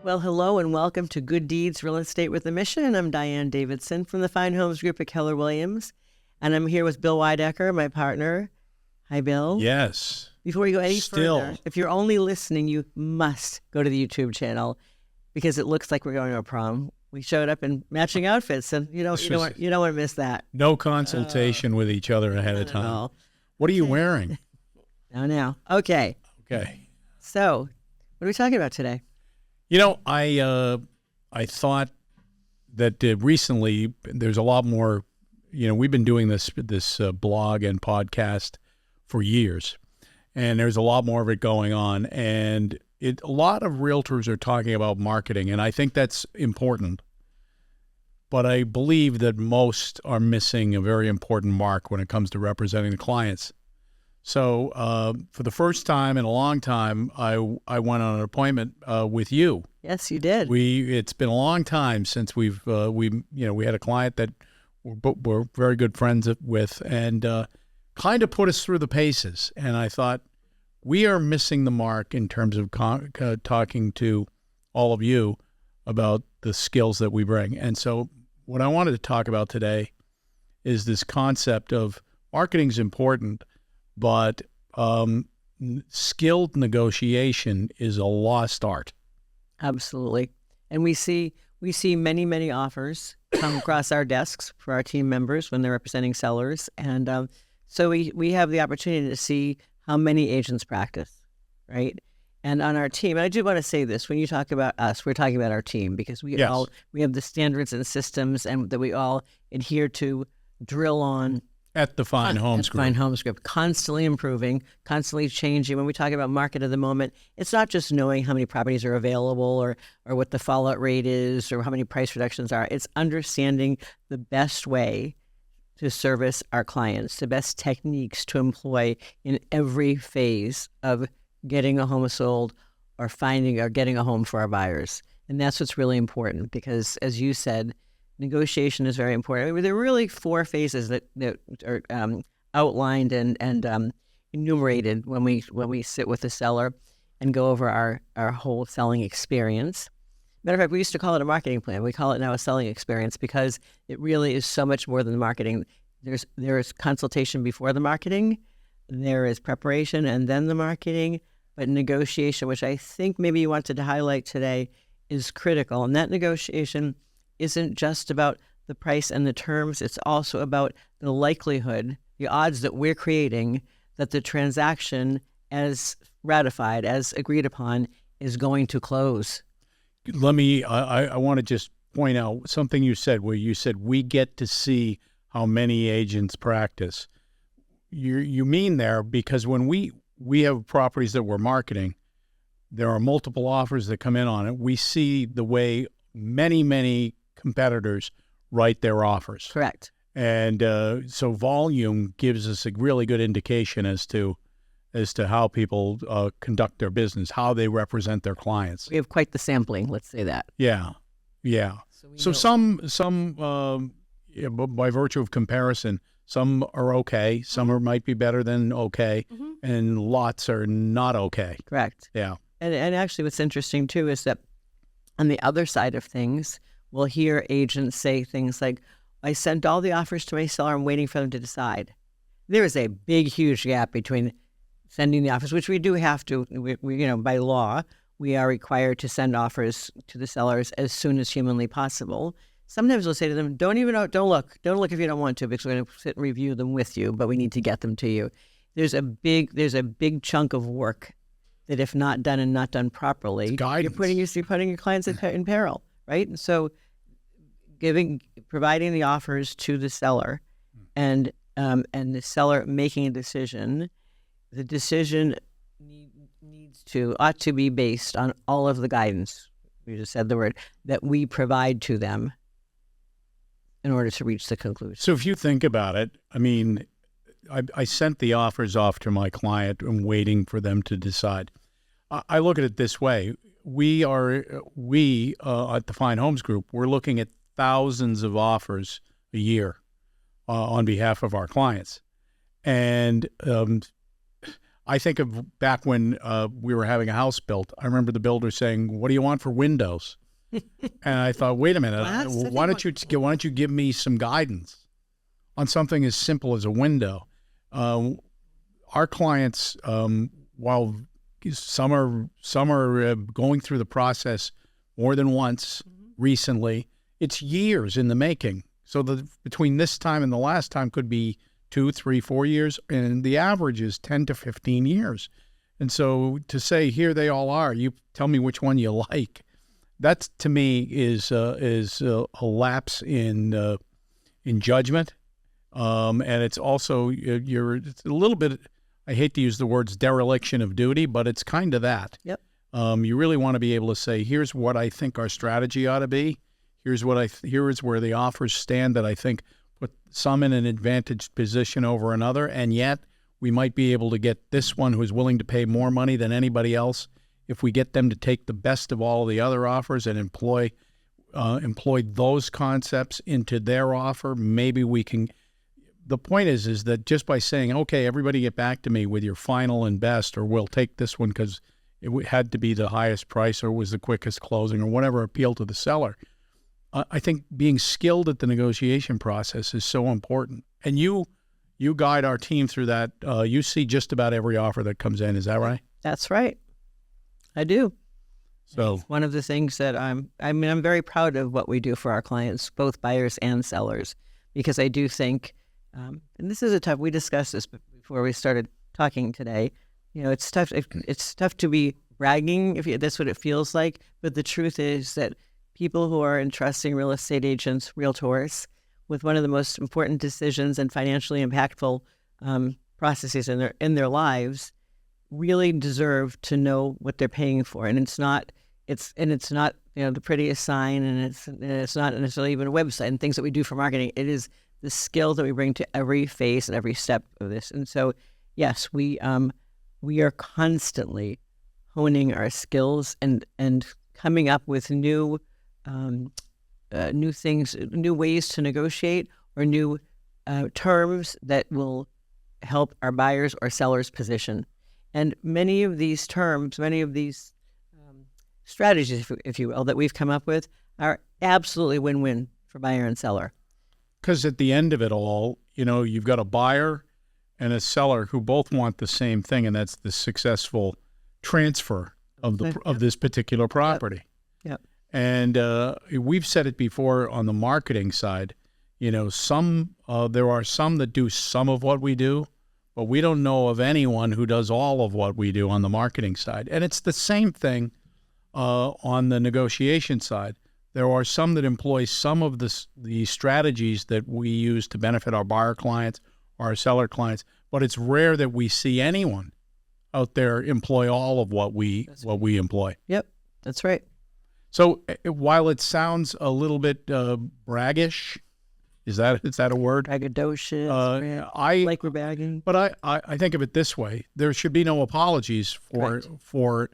Well, hello and welcome to Good Deeds Real Estate with a Mission. I'm Diane Davidson from the Fine Homes Group at Keller Williams, and I'm here with Bill Weidecker, my partner. Hi, Bill. Yes. Before we go any further, if you're only listening, you must go to the YouTube channel because it looks like we're going to a prom. We showed up in matching outfits, and you don't want to miss that. No consultation with each other ahead of time. What are you wearing? Now. Okay. So, what are we talking about today? You know, I thought that recently there's a lot more. You know, we've been doing this blog and podcast for years, and there's a lot more of it going on. And a lot of realtors are talking about marketing, and I think that's important. But I believe that most are missing a very important mark when it comes to representing the clients. So for the first time in a long time, I went on an appointment with you. Yes, you did. It's been a long time since we had a client that we're very good friends with, and kind of put us through the paces. And I thought we are missing the mark in terms of talking to all of you about the skills that we bring. And so what I wanted to talk about today is this concept of marketing is important, but skilled negotiation is a lost art. Absolutely. And we see many, many offers come across our desks for our team members when they're representing sellers. And so we have the opportunity to see how many agents practice, right? And on our team, and I do want to say this, when you talk about us, we're talking about our team because we have the standards and systems and that we all adhere to, drill on. At the Fine Homes Group. Fine Homes Group, constantly improving, constantly changing. When we talk about market of the moment, it's not just knowing how many properties are available or what the fallout rate is or how many price reductions are. It's understanding the best way to service our clients, the best techniques to employ in every phase of getting a home sold or finding or getting a home for our buyers. And that's what's really important because, as you said, negotiation is very important. I mean, there are really four phases that are outlined and enumerated when we sit with the seller and go over our whole selling experience. Matter of fact, we used to call it a marketing plan. We call it now a selling experience because it really is so much more than marketing. There is consultation before the marketing, there is preparation and then the marketing, but negotiation, which I think maybe you wanted to highlight today, is critical. And that negotiation isn't just about the price and the terms. It's also about the likelihood, the odds that we're creating that the transaction, as ratified, as agreed upon, is going to close. I want to just point out something you said where you said we get to see how many agents practice. You mean there because when we have properties that we're marketing, there are multiple offers that come in on it. We see the way many competitors write their offers. Correct. And so volume gives us a really good indication as to how people conduct their business, how they represent their clients. We have quite the sampling, let's say that. Yeah. So some by virtue of comparison, some are okay, some might be better than okay, and lots are not okay. Correct. Yeah. And actually what's interesting too is that on the other side of things, we'll hear agents say things like, I sent all the offers to my seller, I'm waiting for them to decide. There is a big, huge gap between sending the offers, which we do have to, we by law, we are required to send offers to the sellers as soon as humanly possible. Sometimes we'll say to them, don't look if you don't want to, because we're going to sit and review them with you, but we need to get them to you. There's a big chunk of work that if not done and not done properly, you're putting your clients in peril. Right? And so providing the offers to the seller and the seller making a decision, the decision ought to be based on all of the guidance, we just said the word, that we provide to them in order to reach the conclusion. So if you think about it, I mean, I sent the offers off to my client and waiting for them to decide. I look at it this way. We at the Fine Homes Group, we're looking at thousands of offers a year on behalf of our clients. And I think of back when we were having a house built. I remember the builder saying, "What do you want for windows?" And I thought, "Wait a minute, why don't you give me some guidance on something as simple as a window?" Our clients, while some are going through the process more than once recently, it's years in the making. So between this time and the last time could be 2, 3, 4 years, and the average is 10 to 15 years. And so to say, here they all are, you tell me which one you like, that to me is a lapse in judgment, and it's also it's a little bit. I hate to use the words dereliction of duty, but it's kind of that. Yep. You really want to be able to say, here's what I think our strategy ought to be. Here's where the offers stand that I think put some in an advantaged position over another, and yet we might be able to get this one who's willing to pay more money than anybody else. If we get them to take the best of all of the other offers and employ those concepts into their offer, maybe we can. The point is that just by saying, okay, everybody get back to me with your final and best, or we'll take this one because it had to be the highest price or was the quickest closing or whatever appealed to the seller. I think being skilled at the negotiation process is so important. And you guide our team through that. You see just about every offer that comes in. Is that right? That's right. I do. So it's one of the things that I'm very proud of what we do for our clients, both buyers and sellers, because I do think, and this is we discussed this before we started talking today. It's tough. It's tough to be bragging if that's what it feels like. But the truth is that people who are entrusting real estate agents, realtors, with one of the most important decisions and financially impactful processes in their lives, really deserve to know what they're paying for. And it's not the prettiest sign, and it's not necessarily even a website and things that we do for marketing. It is the skill that we bring to every phase and every step of this. And so, yes, we are constantly honing our skills and coming up with new things, new ways to negotiate, or new terms that will help our buyers or sellers position. And many of these terms, many of these strategies, if you will, that we've come up with are absolutely win-win for buyer and seller. Because at the end of it all, you've got a buyer and a seller who both want the same thing, and that's the successful transfer of this particular property. Yep. And we've said it before on the marketing side. There are some that do some of what we do, but we don't know of anyone who does all of what we do on the marketing side. And it's the same thing on the negotiation side. There are some that employ some of the strategies that we use to benefit our buyer clients, our seller clients, but it's rare that we see anyone out there employ all of what we employ. Yep, that's right. So while it sounds a little bit braggish, is that a word? Braggadocious. Like we're bagging. But I think of it this way: there should be no apologies for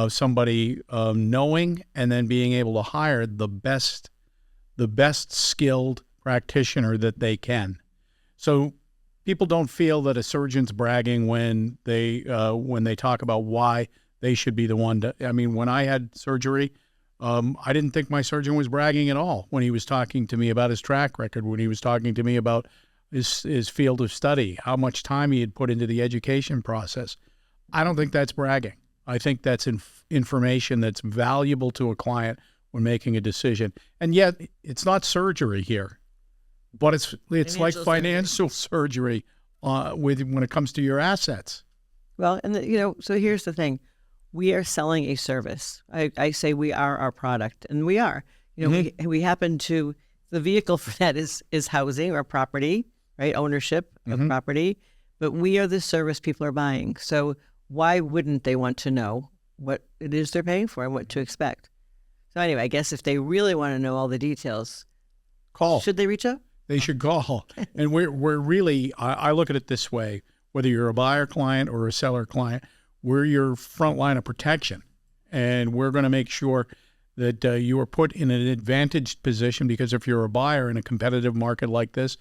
somebody knowing and then being able to hire the best skilled practitioner that they can. So people don't feel that a surgeon's bragging when they talk about why they should be the one to. I mean, when I had surgery, I didn't think my surgeon was bragging at all when he was talking to me about his track record, when he was talking to me about his field of study, how much time he had put into the education process. I don't think that's bragging. I think that's information that's valuable to a client when making a decision. And yet, it's not surgery here, but it's like financial surgery when it comes to your assets. Well, and so here's the thing. We are selling a service. I say we are our product, and we are. We happen to, the vehicle for that is housing or property, right? Ownership of property. But we are the service people are buying. So why wouldn't they want to know what it is they're paying for and what to expect? So anyway, I guess if they really want to know all the details, call. Should they reach out? They should call. And we're really, I look at it this way, whether you're a buyer client or a seller client, we're your front line of protection. And we're going to make sure that you are put in an advantaged position, because if you're a buyer in a competitive market like this,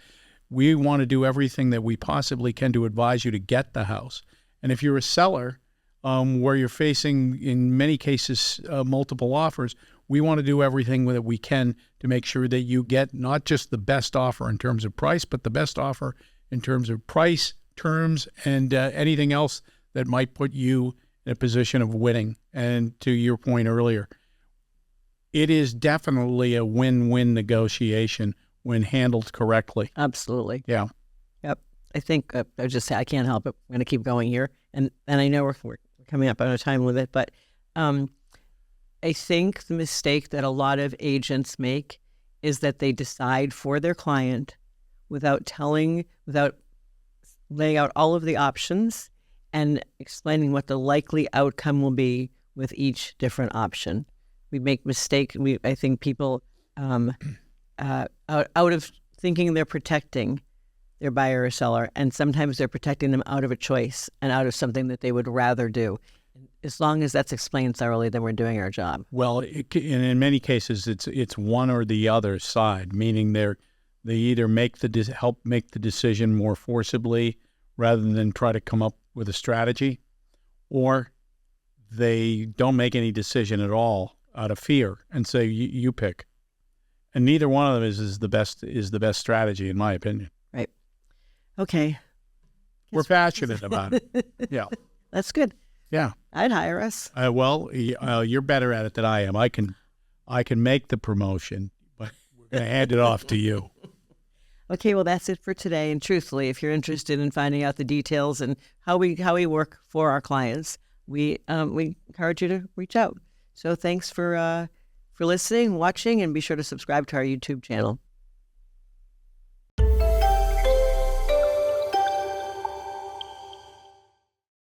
we want to do everything that we possibly can to advise you to get the house. And if you're a seller, where you're facing, in many cases, multiple offers, we want to do everything that we can to make sure that you get not just the best offer in terms of price, but the best offer in terms of price, terms, and anything else that might put you in a position of winning. And to your point earlier, it is definitely a win-win negotiation when handled correctly. Absolutely. Yeah. Yep. I think I just say I can't help it. I'm going to keep going here, and I know we're coming up on a time limit, but I think the mistake that a lot of agents make is that they decide for their client without laying out all of the options and explaining what the likely outcome will be with each different option. We make mistakes. I think people, out of thinking they're protecting their buyer or seller, and sometimes they're protecting them out of a choice and out of something that they would rather do. As long as that's explained thoroughly, then we're doing our job. Well, and in many cases, it's one or the other side, meaning they either help make the decision more forcibly rather than try to come up with a strategy, or they don't make any decision at all out of fear and say you pick. And neither one of them is the best strategy, in my opinion. Right. Okay. We're passionate about it. Yeah. That's good. Yeah. I'd hire us. Well, you're better at it than I am. I can make the promotion, but we're going to hand it off to you. Okay, well, that's it for today. And truthfully, if you're interested in finding out the details and how we work for our clients, we encourage you to reach out. So thanks for listening, watching, and be sure to subscribe to our YouTube channel.